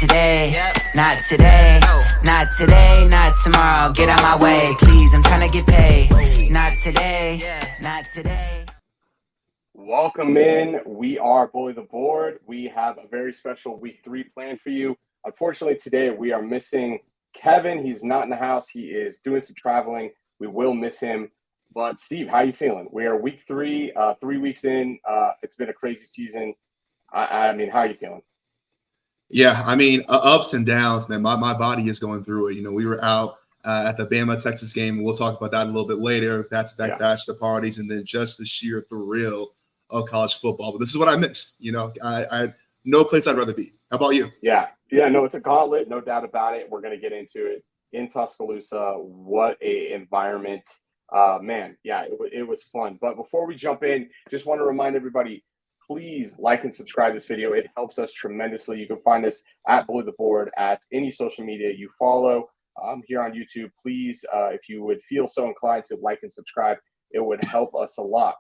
today, not today, not today, not tomorrow. Get out my way, please. I'm trying to get paid. Not today, not today. Welcome in. We are Bully the Board. We have a very special week 3 planned for you. Unfortunately, today we are missing Kevin. He's not in the house. He is doing some traveling. We will miss him. But Steve, how you feeling? We are week 3, 3 weeks in. It's been a crazy season. I mean, how are you feeling? Yeah, I mean, ups and downs, man. My body is going through it. You know, we were out at the Bama-Texas game. We'll talk about that a little bit later. Back-to-back bachelor parties, and then just the sheer thrill of college football. But this is what I missed. You know, I no place I'd rather be. How about you? Yeah, no, it's a gauntlet, no doubt about it. We're going to get into it in Tuscaloosa. What a environment. Man, yeah, it was fun. But before we jump in, just want to remind everybody, please like and subscribe this video. It helps us tremendously. You can find us at Bully the Board at any social media you follow. Here on YouTube, please, if you would feel so inclined to like and subscribe, it would help us a lot.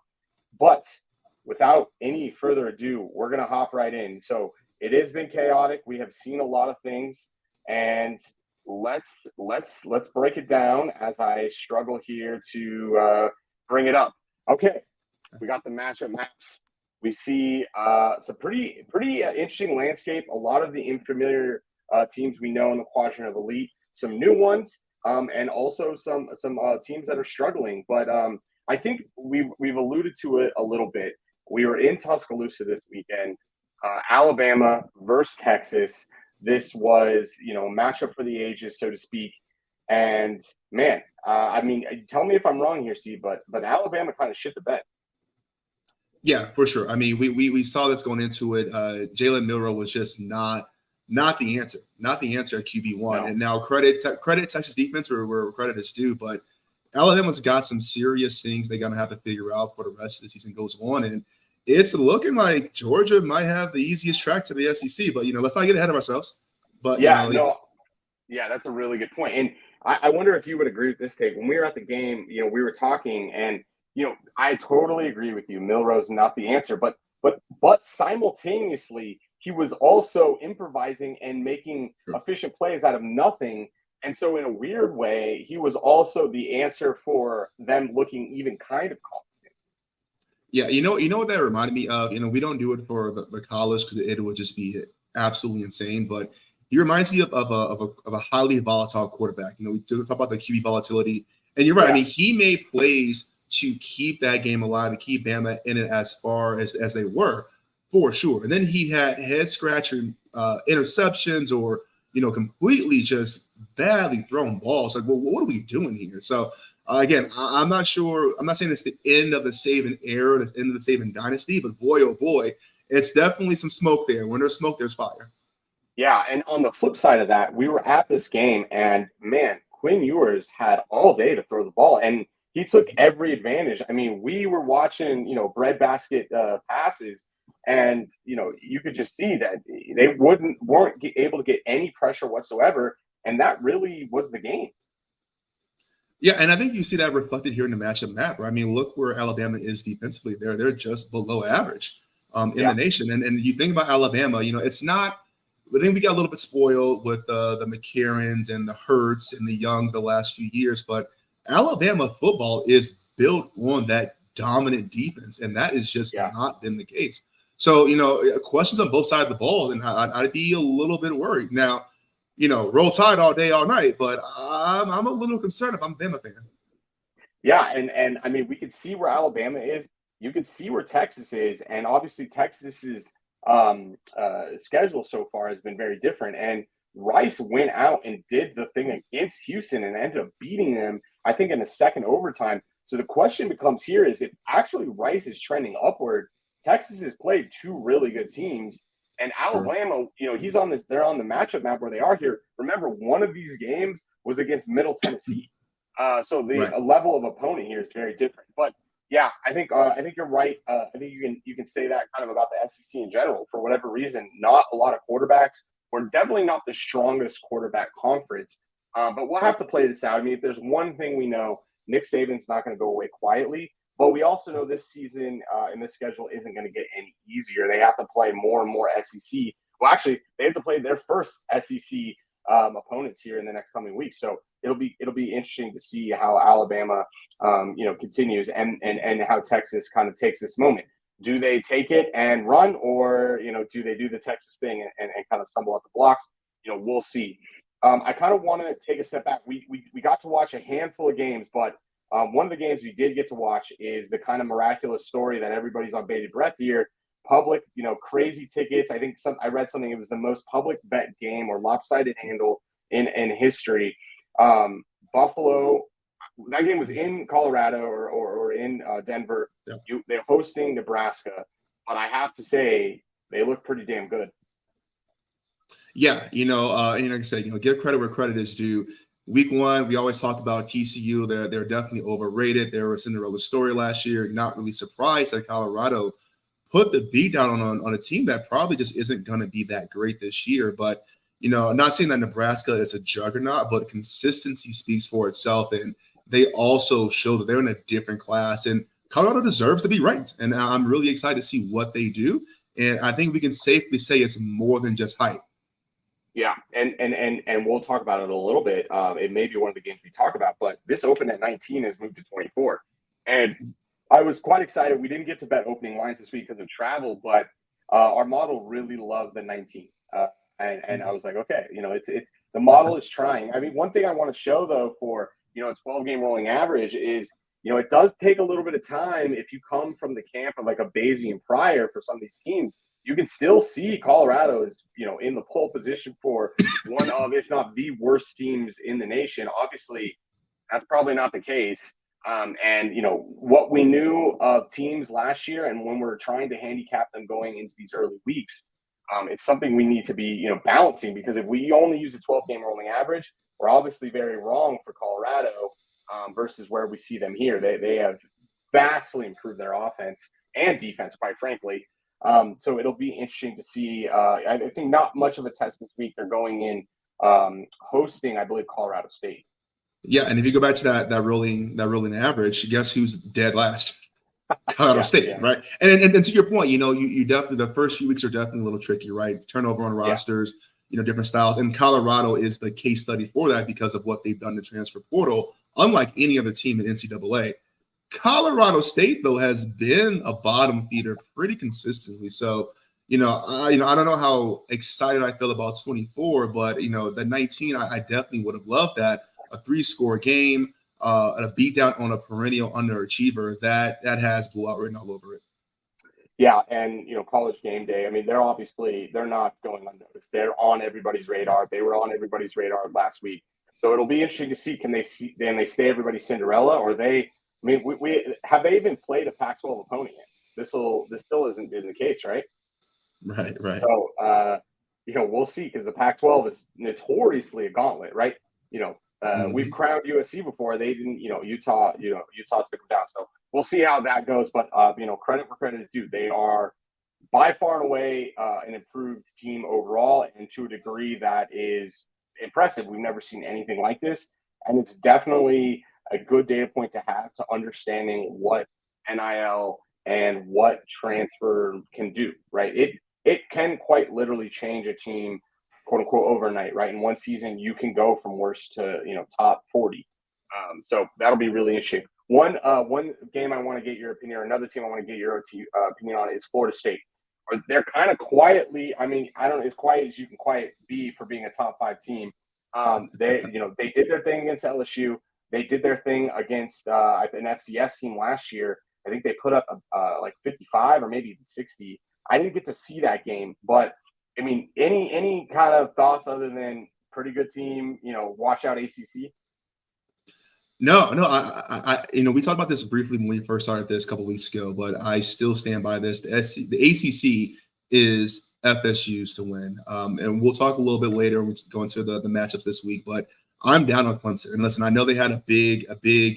But without any further ado, we're going to hop right in. So it has been chaotic. We have seen a lot of things, and let's break it down as I struggle here to bring it up. Okay, we got the matchup maps. We see some pretty interesting landscape. A lot of the unfamiliar teams we know in the quadrant of elite, some new ones, and also some teams that are struggling. But I think we've alluded to it a little bit. We were in Tuscaloosa this weekend, Alabama versus Texas. This was, a matchup for the ages, so to speak. And man, I mean, tell me if I'm wrong here, Steve, but Alabama kind of shit the bed. Yeah, for sure. I mean, we saw this going into it. Jalen Milroe was just not the answer at QB1. No. And now credit Texas defense where credit is due, but Alabama's got some serious things they're gonna have to figure out for the rest of the season goes on, and it's looking like Georgia might have the easiest track to the SEC. But let's not get ahead of ourselves. But that's a really good point. And I wonder if you would agree with this take. When we were at the game, we were talking, and I totally agree with you. Milroe's not the answer, but simultaneously, he was also improvising and making efficient plays out of nothing. And so in a weird way, he was also the answer for them looking even kind of confident. Yeah, you know what that reminded me of? We don't do it for the college because it would just be absolutely insane. But he reminds me of a highly volatile quarterback. We talk about the QB volatility. And you're right. Yeah. I mean, he made plays to keep that game alive and keep Bama in it as far as they were, for sure. And then he had head-scratching interceptions or, completely just badly thrown balls. Like, well, what are we doing here? So, again, I'm not sure. I'm not saying it's the end of the Saban era, it's the end of the Saban dynasty, but boy, oh boy, it's definitely some smoke there. When there's smoke, there's fire. Yeah, and on the flip side of that, we were at this game, and, man, Quinn Ewers had all day to throw the ball, and he took every advantage. I mean, we were watching, breadbasket passes, and, you could just see that they weren't able to get any pressure whatsoever, and that really was the game. Yeah, and I think you see that reflected here in the matchup map. Right? I mean, look where Alabama is defensively. They're just below average in the nation. And you think about Alabama, it's not – I think we got a little bit spoiled with the McCarrons and the Hurts and the Youngs the last few years, but Alabama football is built on that dominant defense, and that has just not been the case. So, questions on both sides of the ball, and I'd be a little bit worried. Now, roll Tide all day, all night, but I'm a little concerned if I'm a Bama fan. Yeah, and I mean, we could see where Alabama is. You could see where Texas is, and obviously Texas's schedule so far has been very different. And Rice went out and did the thing against Houston and ended up beating them, I think, in the second overtime. So the question becomes here is if actually Rice is trending upward, Texas has played 2 really good teams. And Alabama, he's on this. They're on the matchup map where they are here. Remember, one of these games was against Middle Tennessee, so the level of opponent here is very different. But yeah, I think you're right. I think you can say that kind of about the SEC in general. For whatever reason, not a lot of quarterbacks. We're definitely not the strongest quarterback conference, but we'll have to play this out. I mean, if there's one thing we know, Nick Saban's not going to go away quietly. But we also know this season in this schedule isn't going to get any easier. They have to play more and more SEC, Well, actually, they have to play their first SEC opponents here in the next coming weeks. So it'll be interesting to see how Alabama, continues and how Texas kind of takes this moment. Do they take it and run, or do they do the Texas thing and kind of stumble at the blocks? We'll see. I kind of wanted to take a step back. We got to watch a handful of games, but one of the games we did get to watch is the kind of miraculous story that everybody's on bated breath here. Public, crazy tickets. I think I read something. It was the most public bet game or lopsided handle in history. Buffalo. That game was in Colorado or in Denver. Yeah. They're hosting Nebraska, but I have to say they look pretty damn good. Yeah, and like I said, give credit where credit is due. Week one, we always talked about TCU. They're definitely overrated. They were a Cinderella story last year. Not really surprised that Colorado put the beat down on a team that probably just isn't going to be that great this year. But I'm not saying that Nebraska is a juggernaut, but consistency speaks for itself, and they also show that they're in a different class. And Colorado deserves to be ranked, and I'm really excited to see what they do. And I think we can safely say it's more than just hype. Yeah, and we'll talk about it a little bit. It may be one of the games we talk about, but this opened at 19 has moved to 24. And I was quite excited. We didn't get to bet opening lines this week because of travel, but our model really loved the 19. And I was like, okay, it's the model is trying. I mean, one thing I want to show, though, for, a 12-game rolling average is, it does take a little bit of time if you come from the camp of like a Basie and Pryor for some of these teams. You can still see Colorado is, in the pole position for one of, if not the worst teams in the nation. Obviously, that's probably not the case. What we knew of teams last year and when we're trying to handicap them going into these early weeks, it's something we need to be, balancing, because if we only use a 12-game rolling average, we're obviously very wrong for Colorado versus where we see them here. They have vastly improved their offense and defense, quite frankly. So it'll be interesting to see. I think not much of a test this week. They're going in hosting, I believe, Colorado State. Yeah, and if you go back to that rolling average, guess who's dead last? Colorado State, right? And to your point, you definitely, the first few weeks are definitely a little tricky, right? Turnover on rosters, different styles. And Colorado is the case study for that because of what they've done in the transfer portal, unlike any other team in NCAA. Colorado State, though, has been a bottom feeder pretty consistently. So, I don't know how excited I feel about 24, but, the 19, I definitely would have loved that. A 3-score game, a beatdown on a perennial underachiever that has blowout written all over it. Yeah, and College Game Day. I mean, they're not going unnoticed. They're on everybody's radar. They were on everybody's radar last week. So it'll be interesting to see. Can they stay everybody's Cinderella, or they? I mean, we have they even played a Pac-12 opponent yet? This still isn't been the case, right? Right. So we'll see, because the Pac-12 is notoriously a gauntlet, right? We've crowned USC before. They didn't, Utah took them down. So we'll see how that goes. But, credit where credit is due. They are by far and away an improved team overall, and to a degree that is impressive. We've never seen anything like this. And it's definitely a good data point to have to understanding what NIL and what transfer can do, right? It can quite literally change a team, quote unquote, overnight, right? In one season, you can go from worst to, top 40. So that'll be really interesting. One game I want to get your opinion, or another team I want to get your opinion on, is Florida State. They're kind of quietly, I don't know, as quiet as you can be for being a top 5 team. They did their thing against LSU. They did their thing against an FCS team last year. I think they put up like 55 or maybe even 60. I didn't get to see that game, but I mean, any kind of thoughts other than pretty good team, watch out ACC? No, I we talked about this briefly when we first started this a couple weeks ago, but I still stand by this. The ACC is FSU's to win, and we'll talk a little bit later when we go into the matchups this week. But I'm down on Clemson, and listen, I know they had a big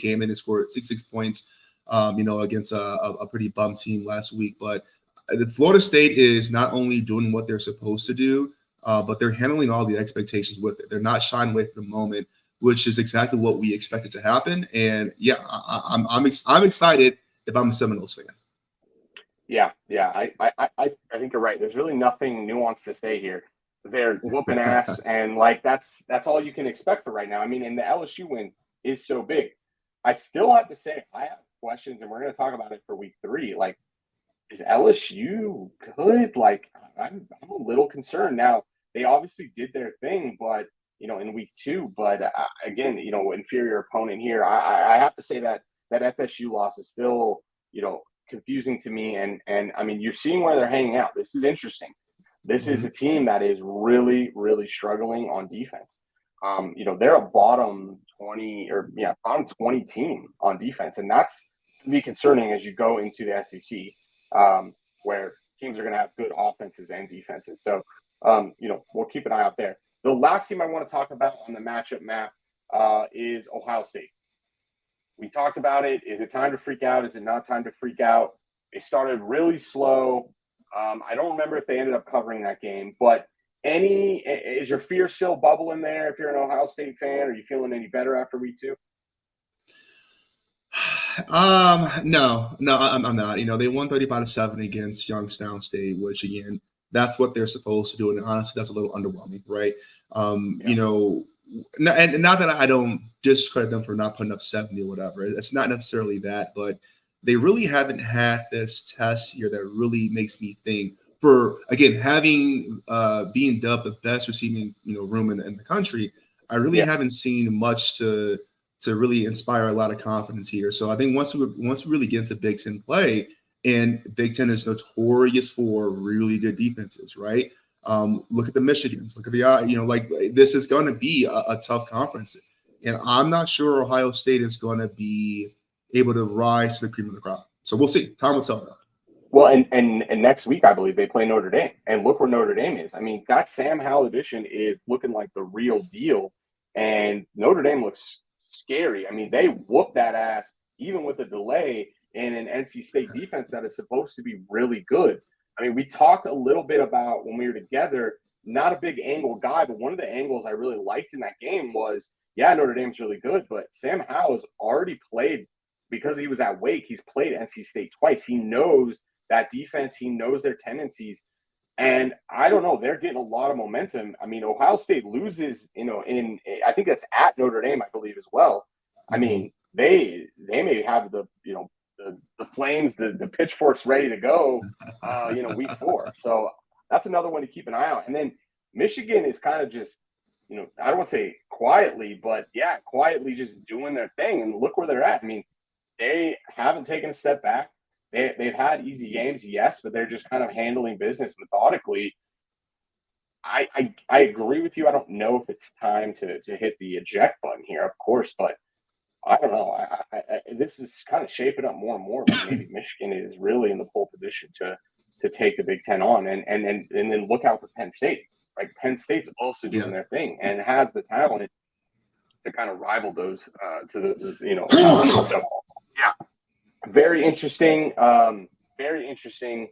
game and they scored 66 points, against a pretty bum team last week. But the Florida State is not only doing what they're supposed to do, but they're handling all the expectations with it. They're not shying away from the moment, which is exactly what we expected to happen. And yeah, I'm excited if I'm a Seminoles fan. Yeah, yeah. I think you're right. There's really nothing nuanced to say here. They're whooping ass, and like that's all you can expect for right now. I mean, and the LSU win is so big. I still have to say I have questions, and we're going to talk about it for week 3. Like, is LSU good? Like, I'm a little concerned now. They obviously did their thing, but in week 2. But again, inferior opponent here. I have to say that FSU loss is still confusing to me. And I mean, you're seeing where they're hanging out. This is interesting. This is a team that is really, really struggling on defense. They're a bottom 20 or bottom 20 team on defense, and that's to be concerning as you go into the SEC, where teams are going to have good offenses and defenses. So, we'll keep an eye out there. The last team I want to talk about on the matchup map is Ohio State. We talked about it. Is it time to freak out? Is it not time to freak out? They started really slow. I don't remember if they ended up covering that game, but is your fear still bubbling there if you're an Ohio State fan? Are you feeling any better after week 2? No, I'm not. They won 35-7 against Youngstown State, which again, that's what they're supposed to do. And honestly, that's a little underwhelming, right? And not that I don't discredit them for not putting up 70 or whatever. It's not necessarily that, but they really haven't had this test here that really makes me think. For again, having being dubbed the best receiving room in the country, I really haven't seen much to really inspire a lot of confidence here. So I think once we really get into Big Ten play, and Big Ten is notorious for really good defenses, right? Look at the Michigans. Look at the this is going to be a tough conference, and I'm not sure Ohio State is going to be able to rise to the cream of the crop. So we'll see. Time will tell. Well, and next week I believe they play Notre Dame, and look where Notre Dame is. I mean, that Sam Howell edition is looking like the real deal, and Notre Dame looks scary. I mean, they whooped that ass even with a delay in an NC State defense that is supposed to be really good. I mean, we talked a little bit about when we were together, not a big angle guy, but one of the angles I really liked in that game was, Notre Dame's really good, but Sam Howell's already played, because he was at Wake, he's played NC State twice. He knows that defense. He knows their tendencies. And I don't know, they're getting a lot of momentum. I mean, Ohio State loses, I think that's at Notre Dame, I believe, as well. I mean, they may have the flames, the pitchforks ready to go, week 4. So that's another one to keep an eye on. And then Michigan is kind of just, I don't want to say quietly, but quietly just doing their thing. And look where they're at. I mean, they haven't taken a step back. They've had easy games, yes, but they're just kind of handling business methodically. I agree with you. I don't know if it's time to hit the eject button here, of course, but I don't know. This is kind of shaping up more and more. Like maybe Michigan is really in the pole position to take the Big Ten on, and then look out for Penn State. Like Penn State's also doing their thing and has the talent to kind of rival those to the So very interesting. Very interesting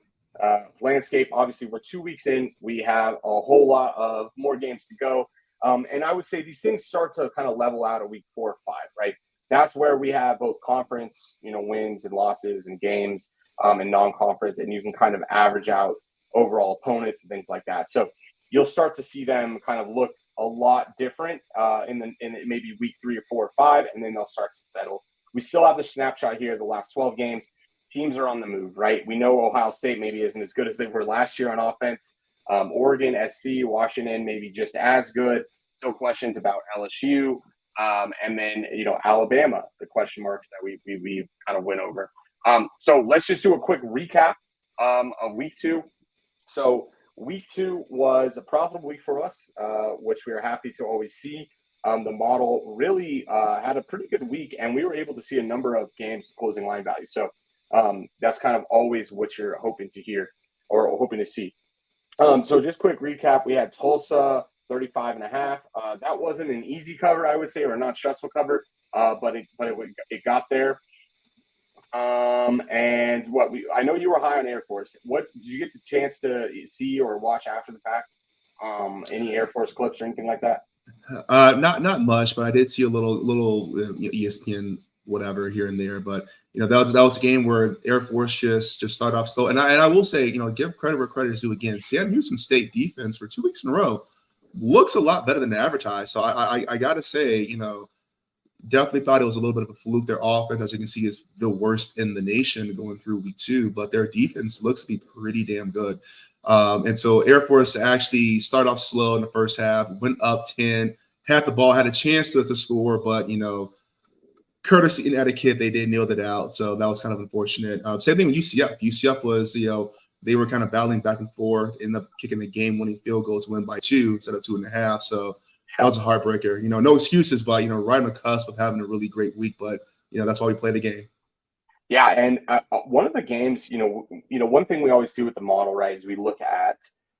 landscape. Obviously, we're 2 weeks in. We have a whole lot of more games to go. And I would say these things start to kind of level out at week 4 or 5, right? That's where we have both conference, wins and losses and games, and non-conference, and you can kind of average out overall opponents and things like that. So you'll start to see them kind of look a lot different in maybe week 3 or 4 or 5, and then they'll start to settle. We still have the snapshot here, the last 12 games. Teams are on the move, right? We know Ohio State maybe isn't as good as they were last year on offense. Oregon, SC, Washington, maybe just as good. Still questions about LSU. And then, Alabama, the question marks that we kind of went over. So let's just do a quick recap of week 2. So week 2 was a profitable week for us, which we are happy to always see. The model really had a pretty good week, and we were able to see a number of games closing line value. So that's kind of always what you're hoping to hear or hoping to see. So just quick recap. We had Tulsa 35.5. That wasn't an easy cover, I would say, or a not stressful cover, but it got there. And I know you were high on Air Force. What did you get the chance to see or watch after the fact? Any Air Force clips or anything like that? Not much, but I did see a little ESPN whatever here and there. But that was a game where Air Force just started off slow. And I will say, give credit where credit is due again. Sam Houston State defense for 2 weeks in a row looks a lot better than advertised. So I gotta say, definitely thought it was a little bit of a fluke. Their offense, as you can see, is the worst in the nation going through week 2, but their defense looks to be pretty damn good. And so Air Force actually started off slow in the first half, went up 10, had the ball, had a chance to score, but courtesy and etiquette, they did nail it out. So that was kind of unfortunate. Same thing with UCF. UCF was, they were kind of battling back and forth, ended up kicking the game-winning field goal to win by 2 instead of 2.5. So that was a heartbreaker. No excuses, but right on the cusp of having a really great week. But that's why we play the game. Yeah, and one of the games, one thing we always do with the model, right, is we look at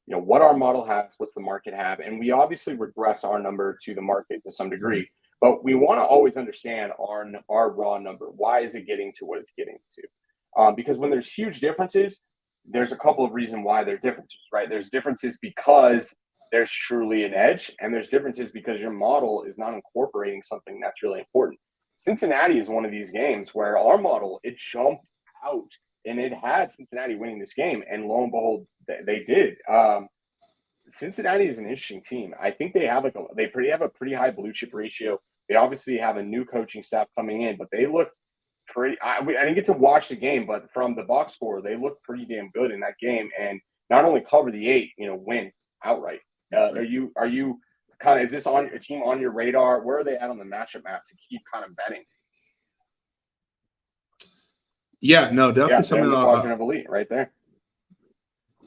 what our model has, what's the market have, and we obviously regress our number to the market to some degree. But we want to always understand our raw number. Why is it getting to what it's getting to? Because when there's huge differences, there's a couple of reasons why there are differences, right? There's differences because there's truly an edge, and there's differences because your model is not incorporating something that's really important. Cincinnati is one of these games where our model, it jumped out, and it had Cincinnati winning this game, and lo and behold, they did. Cincinnati is an interesting team. I think they have have a pretty high blue chip ratio. They obviously have a new coaching staff coming in, but they looked pretty. I didn't get to watch the game, but from the box score, they looked pretty damn good in that game, and not only cover the 8, win outright. Are you kind of, is this on your team on your radar? Where are they at on the matchup map to keep kind of betting? Yeah, no, definitely something. The quadrant of elite right there.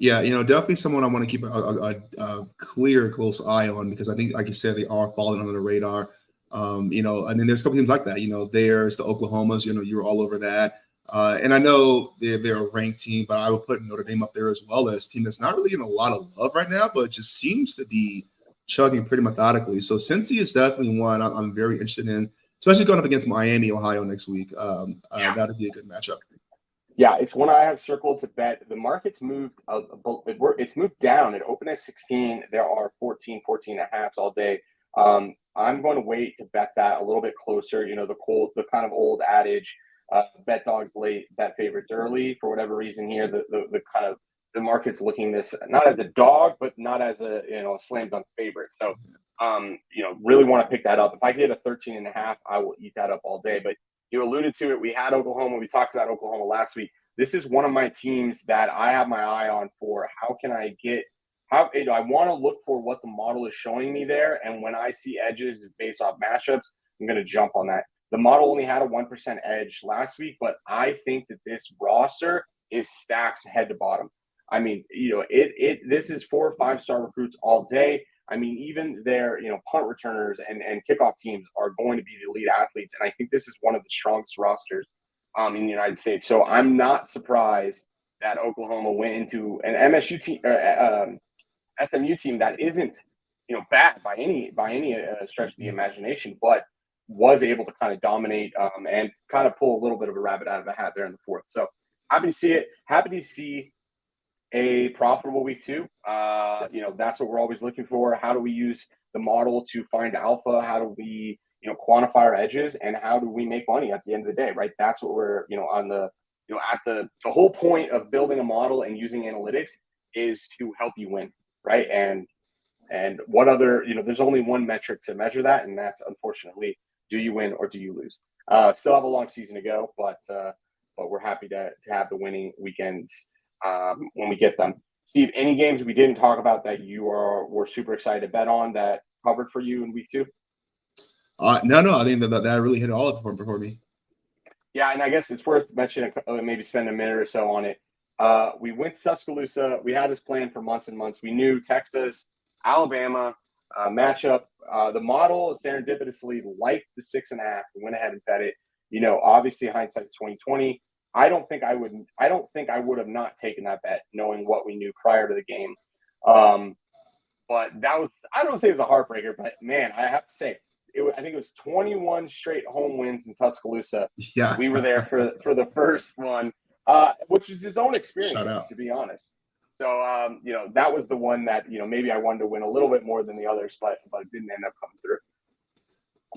Yeah, definitely someone I want to keep a clear, close eye on, because I think, like you said, they are falling under the radar. And then there's a couple teams like that. There's the Oklahomas. You're all over that. And I know they're a ranked team, but I would put Notre Dame up there as well as a team that's not really in a lot of love right now, but just seems to be chugging pretty methodically. So Cincy is definitely one I'm very interested in, especially going up against Miami, Ohio next week. That would be a good matchup. Yeah, it's one I have circled to bet. The market's moved. It's moved down. It opened at 16. There are 14 and a halves all day. I'm going to wait to bet that a little bit closer. The kind of old adage, bet dogs late, bet favorites early. For whatever reason here, the kind of the market's looking this not as a dog, but not as a slam dunk favorite. So really want to pick that up. If I get a 13 and a half, I will eat that up all day. But you alluded to it. We had Oklahoma. We talked about Oklahoma last week. This is one of my teams that I have my eye on for how can I get I want to look for what the model is showing me there. And when I see edges based off matchups, I'm going to jump on that. The model only had a 1% edge last week, but I think that this roster is stacked head to bottom. I mean, this is 4 or 5-star recruits all day. I mean, even their, punt returners and kickoff teams are going to be the elite athletes. And I think this is one of the strongest rosters in the United States. So I'm not surprised that Oklahoma went into an MSU team, SMU team that isn't, bad by any stretch of the imagination, but was able to kind of dominate and kind of pull a little bit of a rabbit out of a hat there in the 4th. So happy to see it. Happy to see a profitable week 2. That's what we're always looking for. How do we use the model to find alpha? How do we, quantify our edges, and how do we make money at the end of the day, right? That's what we're, on the, at the whole point of building a model and using analytics is to help you win, right? And what other, there's only one metric to measure that, and that's unfortunately, do you win or do you lose? Still have a long season to go, but we're happy to have the winning weekends when we get them. Steve, any games we didn't talk about that were super excited to bet on that covered for you in week 2? No, I think that really hit all of them for me. Yeah, and I guess it's worth mentioning, maybe spend a minute or so on it. We went to Tuscaloosa. We had this plan for months and months. We knew Texas, Alabama matchup. The model serendipitously liked the 6.5. We went ahead and bet it. Obviously hindsight 2020. I don't think I would have not taken that bet, knowing what we knew prior to the game. But that was, I don't say it was a heartbreaker, but man, I have to say, I think it was 21 straight home wins in Tuscaloosa. Yeah, we were there for the first one, which was his own experience, to be honest. So, that was the one that, maybe I wanted to win a little bit more than the others, but it didn't end up coming through.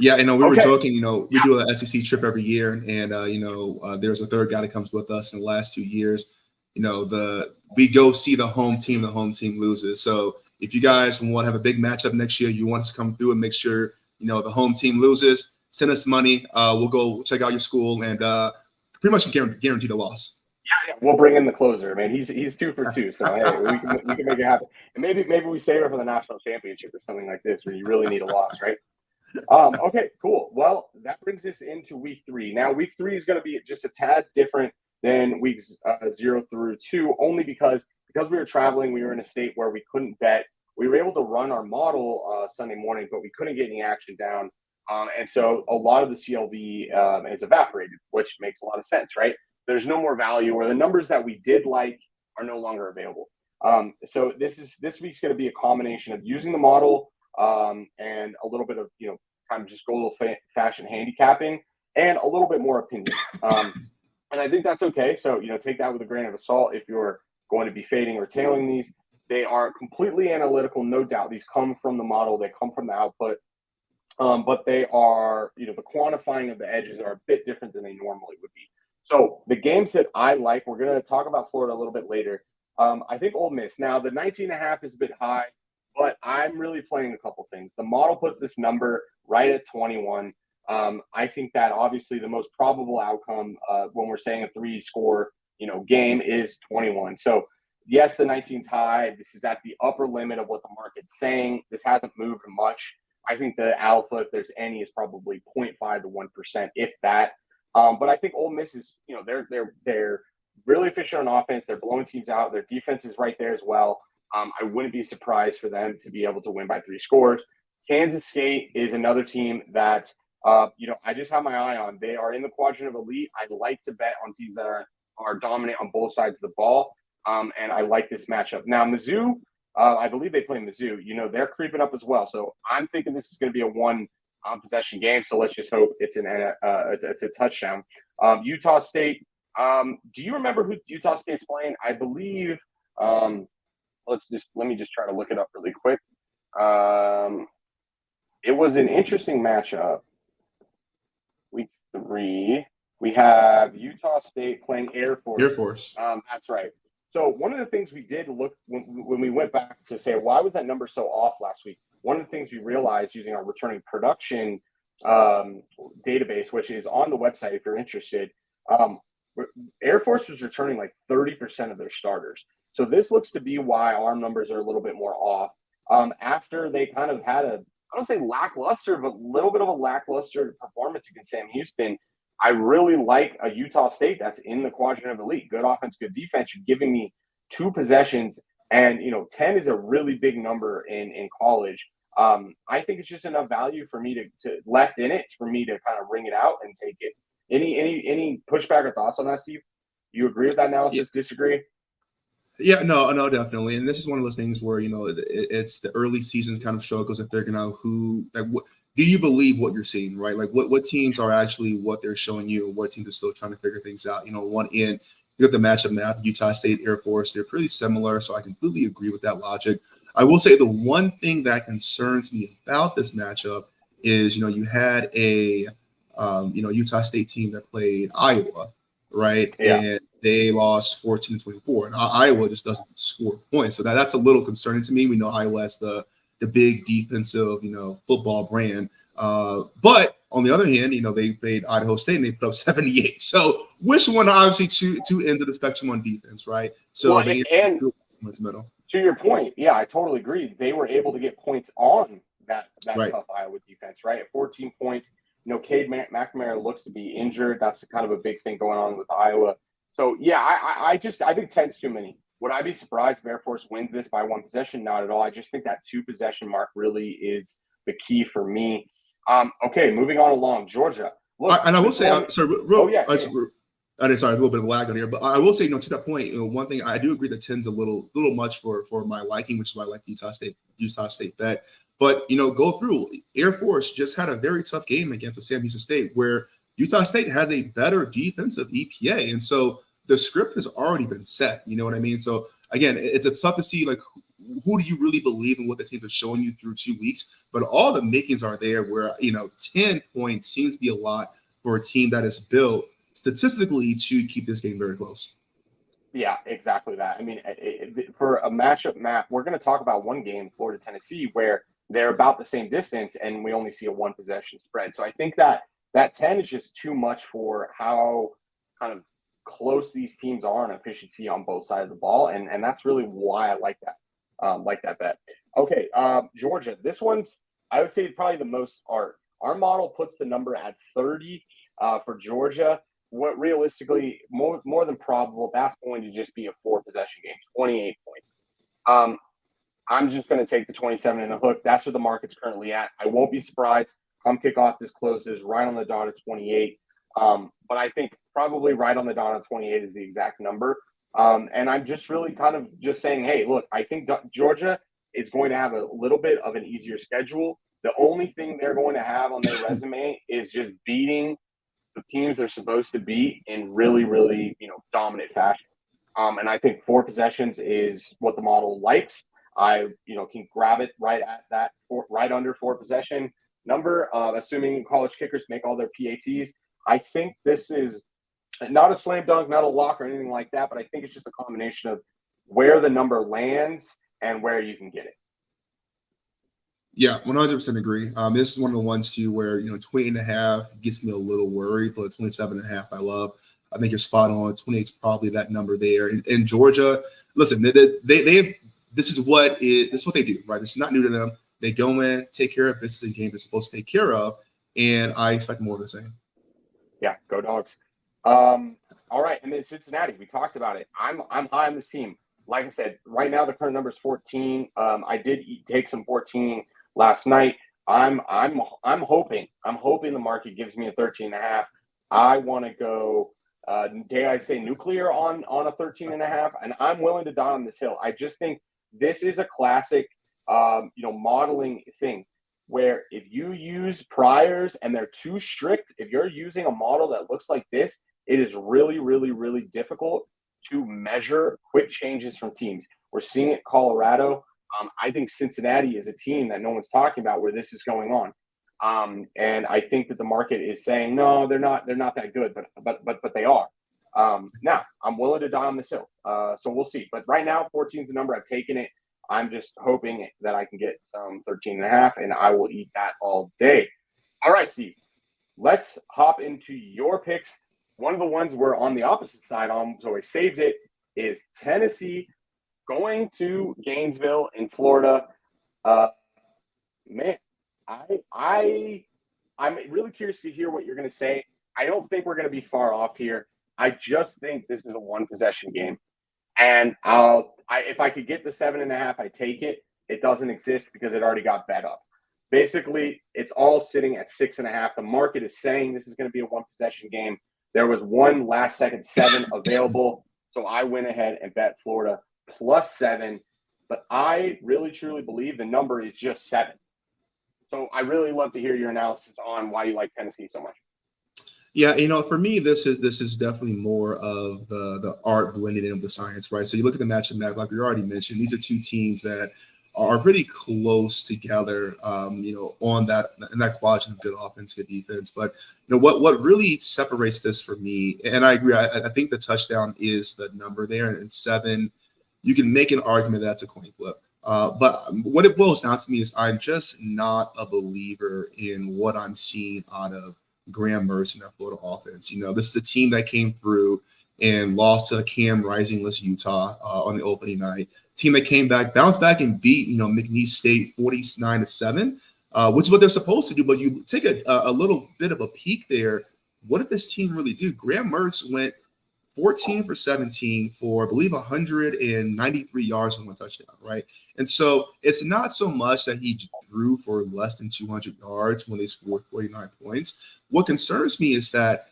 Yeah, we were Okay. joking. We do a SEC trip every year, and there's a third guy that comes with us in the last 2 years. We go see the home team. The home team loses. So if you guys want to have a big matchup next year, you want us to come through and make sure the home team loses. Send us money. We'll go check out your school and pretty much guarantee the loss. Yeah, we'll bring in the closer, man. He's 2 for 2, so hey, we can make it happen. And maybe we save it for the national championship or something like this, where you really need a loss, right? Okay, cool. Well, that brings us into week 3. Now, week 3 is going to be just a tad different than weeks 0 through 2, only because we were traveling. We were in a state where we couldn't bet. We were able to run our model Sunday morning, but we couldn't get any action down, and so a lot of the CLV has evaporated, which makes a lot of sense, right? There's no more value, or the numbers that we did like are no longer available. So this week's going to be a combination of using the model and a little bit of kind of just go a little fashion handicapping and a little bit more opinion. And I think that's okay. So take that with a grain of salt if you're going to be fading or tailing these. They are completely analytical, no doubt. These come from the model. They come from the output. But they are, the quantifying of the edges are a bit different than they normally would be. So the games that I like, we're going to talk about Florida a little bit later. I think Ole Miss. Now, the 19.5 is a bit high, but I'm really playing a couple things. The model puts this number right at 21. I think that obviously the most probable outcome when we're saying a 3-score, game is 21. So yes, the 19's high. This is at the upper limit of what the market's saying. This hasn't moved much. I think the alpha, if there's any, is probably 0.5 to 1%, if that. But I think Ole Miss is, they're really efficient on offense. They're blowing teams out. Their defense is right there as well. I wouldn't be surprised for them to be able to win by 3 scores. Kansas State is another team that, I just have my eye on. They are in the quadrant of elite. I like to bet on teams that are dominant on both sides of the ball. And I like this matchup. Now, Mizzou, I believe they play Mizzou. They're creeping up as well. So I'm thinking this is going to be a one possession game. So let's just hope it's it's a touchdown. Utah State. Do you remember who Utah State's playing? I believe. Let me just try to look it up really quick. It was an interesting matchup. Week 3, we have Utah State playing Air Force. Air Force. That's right. So one of the things we did look when we went back to say, why was that number so off last week? One of the things we realized using our returning production database, which is on the website if you're interested, Air Force was returning like 30% of their starters. So this looks to be why our numbers are a little bit more off. After they kind of had I don't say lackluster, but a little bit of a lackluster performance against Sam Houston, I really like a Utah State that's in the quadrant of elite. Good offense, good defense. You're giving me 2 possessions, and 10 is a really big number in college. I think it's just enough value for me to left in it for me to kind of ring it out and take it. Any pushback or thoughts on that, Steve? You agree with that analysis? Yeah. Disagree? Yeah, no, definitely. And this is one of those things where it's the early season kind of struggles of figuring out what do you believe what you're seeing, right? Like what teams are actually what they're showing you, and what teams are still trying to figure things out. One end, you got the matchup map, Utah State, Air Force. They're pretty similar, so I completely agree with that logic. I will say the one thing that concerns me about this matchup is, you had a Utah State team that played Iowa, right? Yeah. And they lost 14-24, and Iowa just doesn't score points. So that's a little concerning to me. We know Iowa has the big defensive, football brand. But on the other hand, they played Idaho State and they put up 78. So which one are obviously two ends of the spectrum on defense, right? So and to your point, yeah, I totally agree. They were able to get points on that right. Tough Iowa defense, right? At 14 points, Cade McNamara looks to be injured. That's kind of a big thing going on with Iowa. So yeah, I think 10's too many. Would I be surprised if Air Force wins this by 1 possession? Not at all. I just think that 2 possession mark really is the key for me. Okay, moving on along. Georgia. Look, and I will say, sorry, sorry, a little bit of lag on here, but I will say, to that point, one thing I do agree that 10's a little much for my liking, which is why I like Utah State bet. But go through. Air Force just had a very tough game against the Sam Houston State, where Utah State has a better defensive EPA, and so the script has already been set. You know what I mean? So again, it's tough to see like who do you really believe in what the teams are showing you through 2 weeks? But all the makings are there where, 10 points seems to be a lot for a team that is built statistically to keep this game very close. Yeah, exactly that. I mean, for a matchup map, we're going to talk about one game, Florida, Tennessee, where they're about the same distance and we only see a one possession spread. So I think that 10 is just too much for how kind of close these teams are in efficiency on both sides of the ball. And that's really why I like that bet. Okay, Georgia, this one's, I would say, probably the most art. Our model puts the number at 30 for Georgia. What realistically, more than probable, that's going to just be a 4-possession game, 28 points. I'm just going to take the 27 and a hook. That's where the market's currently at. I won't be surprised come kickoff this closes right on the dot at 28. But I think probably right on the dot at 28 is the exact number. And I'm just really kind of just saying, hey, look, I think Georgia is going to have a little bit of an easier schedule. The only thing they're going to have on their resume is just beating the teams they're supposed to beat in really, really, dominant fashion. And I think 4 possessions is what the model likes. I, can grab it right at that, right under 4 possession number, assuming college kickers make all their PATs. I think this is not a slam dunk, not a lock or anything like that, but I think it's just a combination of where the number lands and where you can get it. Yeah, 100% agree. This is one of the ones too where 20.5 gets me a little worried, but 27.5 I love. I think you're spot on. 28 is probably that number there. In Georgia, listen, they this is what they do, right? This is not new to them. They go in, take care of business in game they're supposed to take care of, and I expect more of the same. Yeah, go Dogs. All right, and then Cincinnati, we talked about it. I'm high on this team. Like I said, right now the current number is 14. I did take some 14 last night. I'm hoping the market gives me a 13.5. I want to go dare I say nuclear on a 13.5, and I'm willing to die on this hill. I just think this is a classic modeling thing where if you use priors and they're too strict, if you're using a model that looks like this, it is really, really, really difficult to measure quick changes from teams. We're seeing it Colorado. I think Cincinnati is a team that no one's talking about where this is going on. And I think that the market is saying, no, they're not that good, but they are. Now I'm willing to die on this hill. So we'll see. But right now, 14 is the number. I've taken it. I'm just hoping that I can get 13.5, and I will eat that all day. All right, Steve, let's hop into your picks. One of the ones we're on the opposite side on, so I saved it, is Tennessee going to Gainesville in Florida. Man, I'm really curious to hear what you're going to say. I don't think we're going to be far off here. I just think this is a 1-possession game. And if I could get the 7.5, I take it. It doesn't exist because it already got bet up. Basically, it's all sitting at 6.5. The market is saying this is going to be a 1-possession game. There was one last-second 7 available, so I went ahead and bet Florida plus 7. But I really, truly believe the number is just 7. So I really love to hear your analysis on why you like Tennessee so much. Yeah, for me, this is definitely more of the art blended in with the science, right? So you look at the matchup map, like we already mentioned, these are two teams that are pretty close together, on that quadrant of good offense, good defense. But what really separates this for me, and I agree, I think the touchdown is the number there, and 7, you can make an argument that's a coin flip. But what it boils down to me is I'm just not a believer in what I'm seeing out of Graham Mertz and that Florida offense. This is the team that came through and lost to Cam Rising-less Utah on the opening night. Team that came back, bounced back and beat McNeese State 49-7, which is what they're supposed to do. But you take a little bit of a peek there. What did this team really do? Graham Mertz went 14 for 17 for, I believe, 193 yards and 1 touchdown, right? And so it's not so much that he threw for less than 200 yards when they scored 49 points. What concerns me is that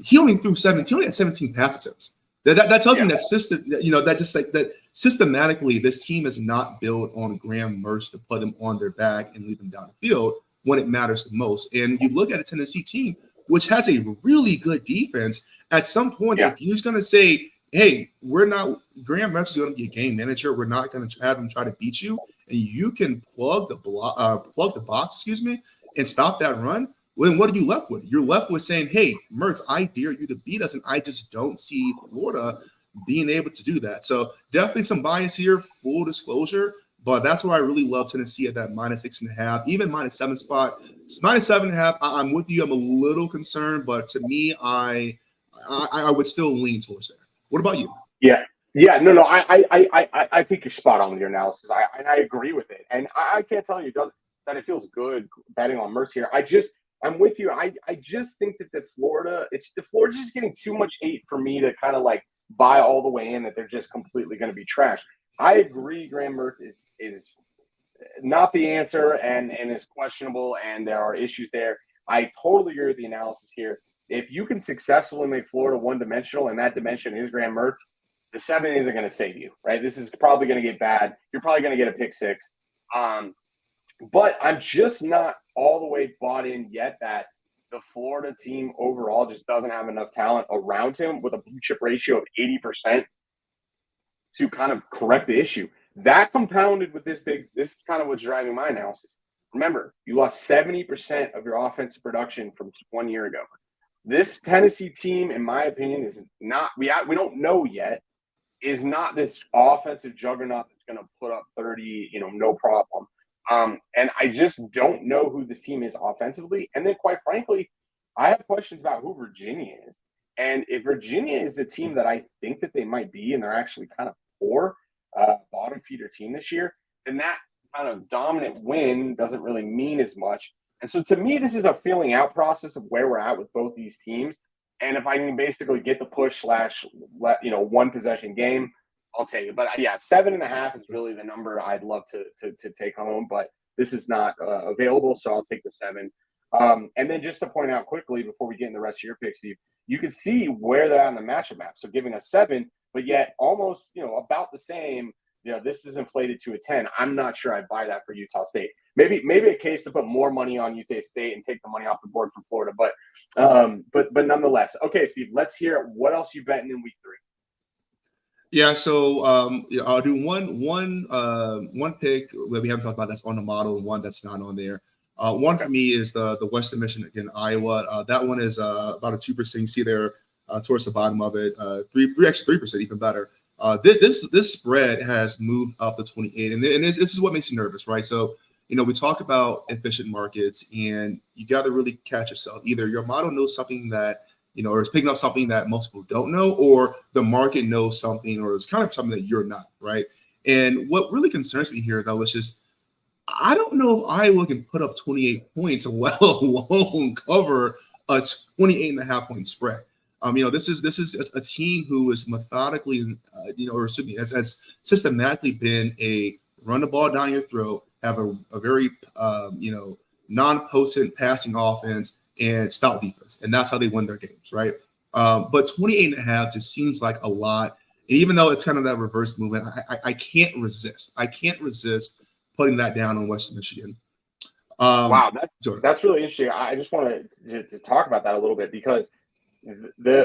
he only threw 17. He only had 17 pass attempts. That tells me that systematically this team is not built on Graham Mertz to put him on their back and lead them down the field when it matters the most. And you look at a Tennessee team which has a really good defense. At some point, if you're going to say hey, Graham Mertz is going to be a game manager. We're not going to have him try to beat you, and you can plug the box, excuse me, and stop that run. Well, then what are you left with? You're left with saying, hey, Mertz, I dare you to beat us, and I just don't see Florida being able to do that. So definitely some bias here, full disclosure, but that's why I really love Tennessee at that -6.5, even -7 spot. -7.5, I'm with you. I'm a little concerned, but to me, I would still lean towards there. What about you? Yeah. No. I think you're spot on with your analysis. I agree with it, and I can't tell you that it feels good betting on Mertz here. I'm with you. I just think that Florida's just getting too much hate for me to kind of like buy all the way in that they're just completely going to be trash. I agree. Graham Mertz is not the answer and is questionable, and there are issues there. I totally agree with the analysis here. If you can successfully make Florida one-dimensional, and that dimension is Graham Mertz, the 7 isn't going to save you, right? This is probably going to get bad. You're probably going to get a pick 6. But I'm just not all the way bought in yet that the Florida team overall just doesn't have enough talent around him with a blue chip ratio of 80% to kind of correct the issue. That compounded with this is kind of what's driving my analysis. Remember, you lost 70% of your offensive production from 1 year ago. This Tennessee team, in my opinion, is not, we don't know yet, is not this offensive juggernaut that's going to put up 30, no problem. And I just don't know who this team is offensively. And then, quite frankly, I have questions about who Virginia is. And if Virginia is the team that I think that they might be, and they're actually kind of poor, bottom feeder team this year, then that kind of dominant win doesn't really mean as much. And so to me, this is a feeling out process of where we're at with both these teams. And if I can basically get the push / one possession game, I'll take it. But yeah, 7.5 is really the number I'd love to take home, but this is not available. So I'll take the 7. And then just to point out quickly before we get in the rest of your picks, Steve, you can see where they're at on the matchup map. So giving us 7, but yet almost, about the same, this is inflated to a 10. I'm not sure I buy that for Utah State. Maybe a case to put more money on Utah State and take the money off the board from Florida. But nonetheless, okay, Steve, let's hear it. What else you betting in week 3? Yeah, so I'll do one pick that we haven't talked about that's on the model and one that's not on there. One for me is the Western Michigan against Iowa. That one is about a 2%. You see there towards the bottom of it, 3%, even better. This spread has moved up to 28, and this is what makes you nervous, right? So we talk about efficient markets, and you got to really catch yourself. Either your model knows something that or is picking up something that most people don't know, or the market knows something, or it's kind of something that you're not, right? And what really concerns me here, though, is just I don't know if Iowa can put up 28 points, let alone cover a 28.5 point spread. This is a team who is methodically, has systematically been a run the ball down your throat, have a very, non-potent passing offense and stout defense, and that's how they win their games, right? But 28.5 just seems like a lot. And even though it's kind of that reverse movement, I can't resist. I can't resist putting that down on Western Michigan. Wow, that's really interesting. I just want to talk about that a little bit because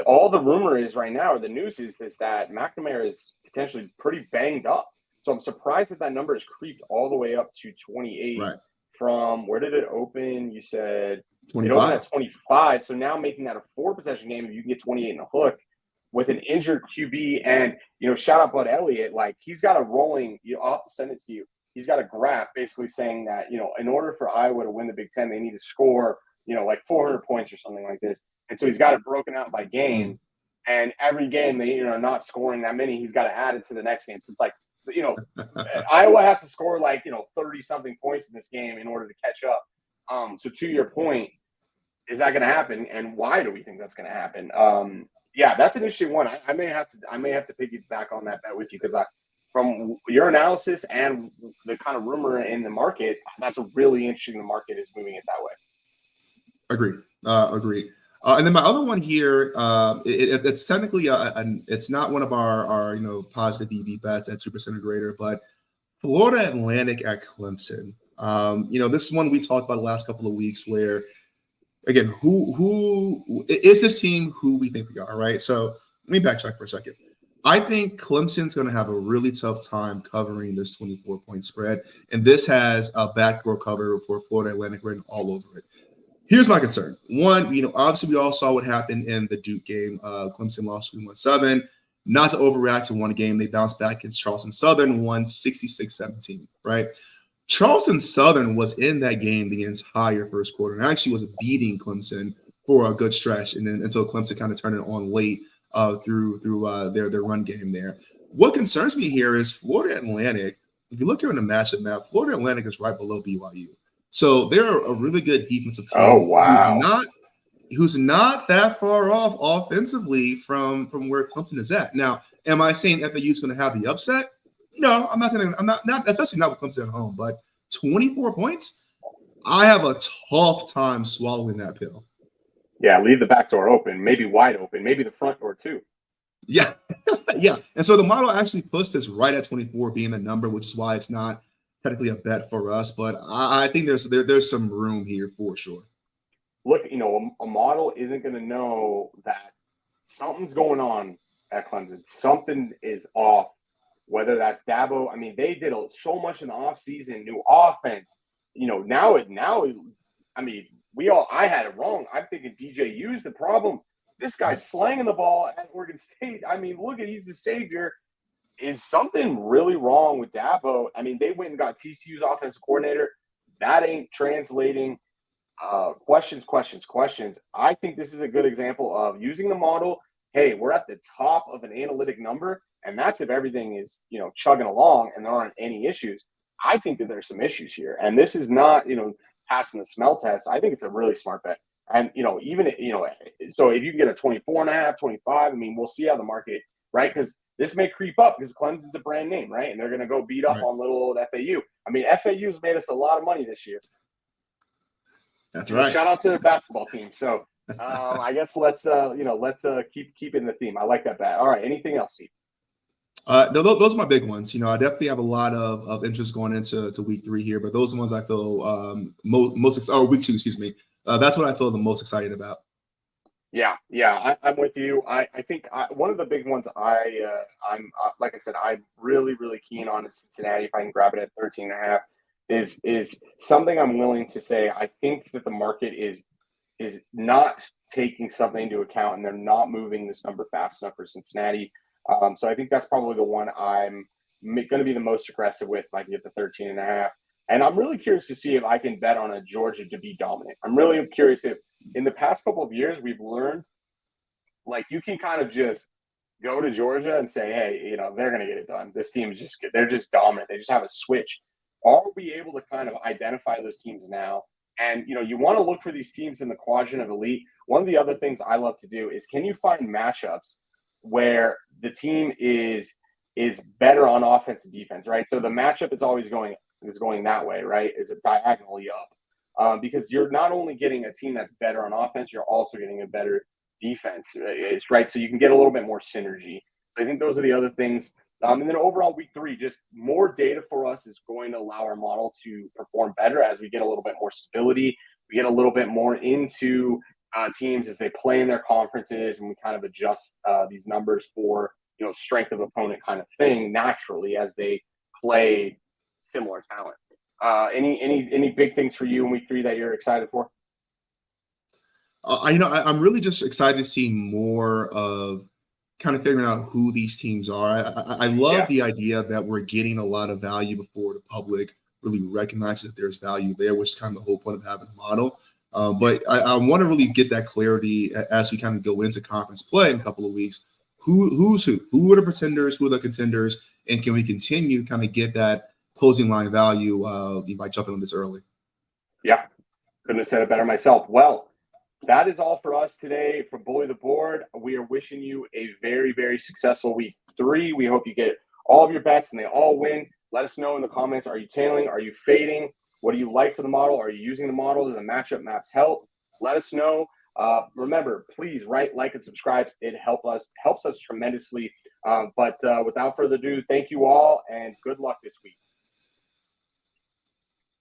all the rumor is right now, or the news is that McNamara is potentially pretty banged up. So I'm surprised that number has creeped all the way up to 28. Right. From where did it open? You said 25. It opened at 25. So now making that a 4-possession game, if you can get 28 in the hook with an injured QB, and shout out Bud Elliott, like he's got a rolling. I'll have to send it to you. He's got a graph basically saying that in order for Iowa to win the Big Ten, they need to score like 400 points or something like this. And so he's got it broken out by game, and every game they not scoring that many, he's got to add it to the next game. So it's like Iowa has to score like 30 something points in this game in order to catch up. So to your point, is that going to happen, and why do we think that's going to happen? Yeah, that's an interesting one. I may have to piggyback on that bet with you because from your analysis and the kind of rumor in the market, that's really interesting. The market is moving it that way. Agreed. And then my other one here, it's technically it's not one of our positive EV bets at 2% or greater, but Florida Atlantic at Clemson. This is one we talked about the last couple of weeks where, again, who is this team who we think we are, right? So let me backtrack for a second. I think Clemson's going to have a really tough time covering this 24-point spread, and this has a backdoor cover for Florida Atlantic written all over it. Here's my concern. One, obviously we all saw what happened in the Duke game. Clemson lost 21-7. Not to overreact to one game, they bounced back against Charleston Southern, won 66-17, right? Charleston Southern was in that game the entire first quarter and actually was beating Clemson for a good stretch, and then until Clemson kind of turned it on late through their run game there. What concerns me here is Florida Atlantic. If you look here in the matchup map, Florida Atlantic is right below BYU. So they're a really good defensive team. Oh, wow. Who's not that far off offensively from where Clemson is at. Now, am I saying FAU is going to have the upset? No, I'm not saying. I'm not especially not with Clemson at home. But 24 points, I have a tough time swallowing that pill. Yeah, leave the back door open, maybe wide open, maybe the front door too. Yeah, yeah. And so the model actually puts this right at 24 being the number, which is why it's not technically a bet for us. But I think there's some room here for sure. Look, a model isn't going to know that something's going on at Clemson. Something is off, whether that's Dabo. I mean, they did so much in the offseason, new offense. I had it wrong. I'm thinking DJU's the problem. This guy's slanging the ball at Oregon State. I mean, he's the savior. Is something really wrong with Dabo? I mean, they went and got TCU's offensive coordinator. That ain't translating. Questions. I think this is a good example of using the model. Hey, we're at the top of an analytic number, and that's if everything is, chugging along and there aren't any issues. I think that there's some issues here, and this is not, passing the smell test. I think it's a really smart bet. And, so if you can get a 24.5, 25, I mean, we'll see how the market, right? Because this may creep up because Clemson's a brand name, right? And they're going to go beat up on little old FAU. I mean, FAU's made us a lot of money this year. That's right. Shout out to their basketball team. So I guess let's keep in the theme. I like that bet. All right. Anything else, Steve? Those are my big ones. I definitely have a lot of interest going into week 3 here, but those are the ones I feel week 2, excuse me. That's what I feel the most excited about. Yeah, I'm with you. I think one of the big ones I'm like I said, I'm really, really keen on is Cincinnati. If I can grab it at 13.5, is something I'm willing to say. I think that the market is not taking something into account, and they're not moving this number fast enough for Cincinnati. So I think that's probably the one I'm going to be the most aggressive with if I can get the 13.5. And I'm really curious to see if I can bet on a Georgia to be dominant. I'm really curious if in the past couple of years we've learned, you can kind of just go to Georgia and say, hey, they're going to get it done. This team is they're just dominant. They just have a switch. Are we able to kind of identify those teams now? And, you want to look for these teams in the quadrant of elite. One of the other things I love to do is, can you find matchups where the team is better on offense and defense, right? So the matchup is always going that way, right? Is it diagonally up? Because you're not only getting a team that's better on offense, you're also getting a better defense, right? So you can get a little bit more synergy. I think those are the other things. And then overall, week 3, just more data for us is going to allow our model to perform better as we get a little bit more stability. We get a little bit more into teams as they play in their conferences, and we kind of adjust these numbers for strength of opponent kind of thing naturally as they play similar talent. Any big things for you in week 3 that you're excited for? I'm really just excited to see more of kind of figuring out who these teams are. I love the idea that we're getting a lot of value before the public really recognizes that there's value there, which is kind of the whole point of having a model. But I want to really get that clarity as we kind of go into conference play in a couple of weeks. Who's who? Who are the pretenders? Who are the contenders? And can we continue to kind of get that closing line value by jumping on this early? Yeah, couldn't have said it better myself. Well, that is all for us today for Bully the Board. We are wishing you a very, very successful week 3. We hope you get all of your bets and they all win. Let us know in the comments. Are you tailing? Are you fading? What do you like for the model? Are you using the model? Do the matchup maps help? Let us know. Remember, please write, like, and subscribe. It helps us tremendously. But without further ado, thank you all and good luck this week.